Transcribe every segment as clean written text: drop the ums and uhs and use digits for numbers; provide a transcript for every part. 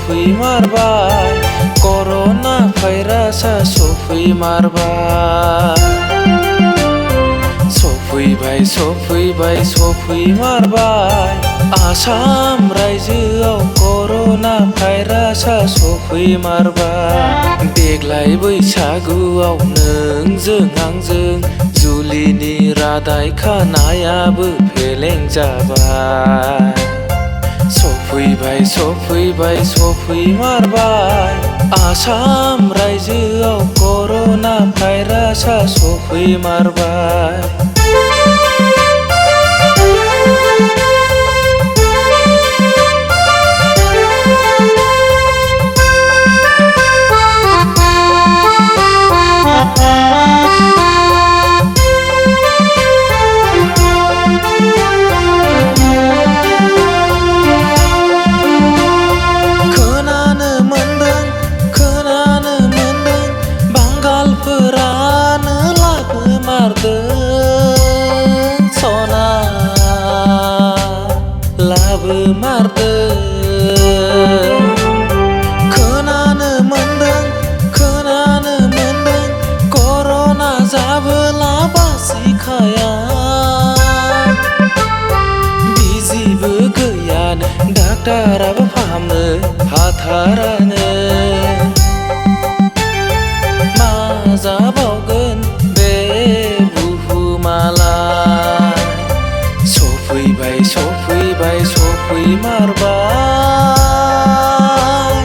सफैमारबाय कर'ना भाइरासआ सफैमारबाय सफैमारबाय आसाम रायजोआव कर'ना भाइरासआ सफैमारबाय देग्लाय बैसागुआव नोंजों आंजों जुलिनि रादाय खानायाबो फेलें जाबाय सफैमारबाय आसाम रायजोआव कर'ना भाइरासआ सफैमारबाय खोनानो मोनदों कर'ना जाबोला बासिखाया बिजिबो गैयानो डाक्टाराबो फाहामनो हाथारानो मा जाबावगोन बे बुहुमालाय सफैमारबाय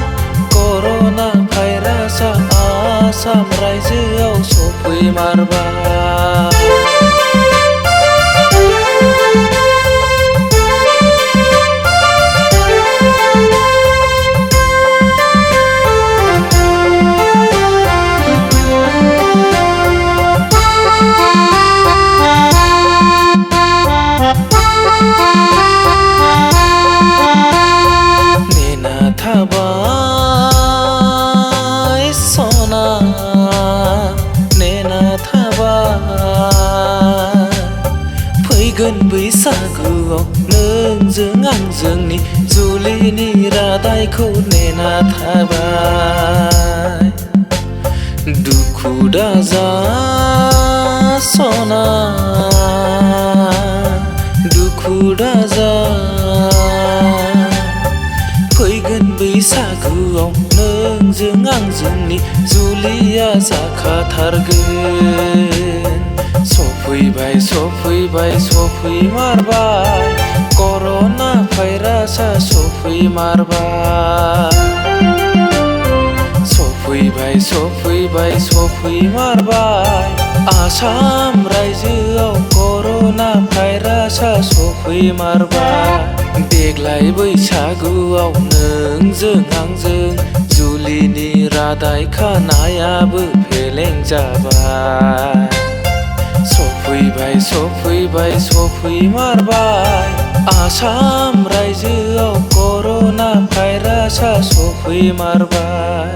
कर'ना भाइरासआ आसाम रायजोआव सफैमारबाय फैगोन बैसागुआव नोंजों आंजोंनि जुलिनि रादायखौ नेना थाबाय दुखु दाजा सना दुखु दाजा फैगोन बैसागुआव नोंजों आंजोंनि जुलिया जाखाथारगोन सफैमारबाय कर'ना भाइरासआ सफैमारबाय आसाम रायजोआव कर'ना भाइरासआ सफैमारबाय देग्लाय बैसागुआव नोंजों आंजों जुलिनि रादाय खानायाबो फेलें जाबाय सफैमारबाय आसाम रायजोआव कर'ना भाइरासआ सफैमारबाय।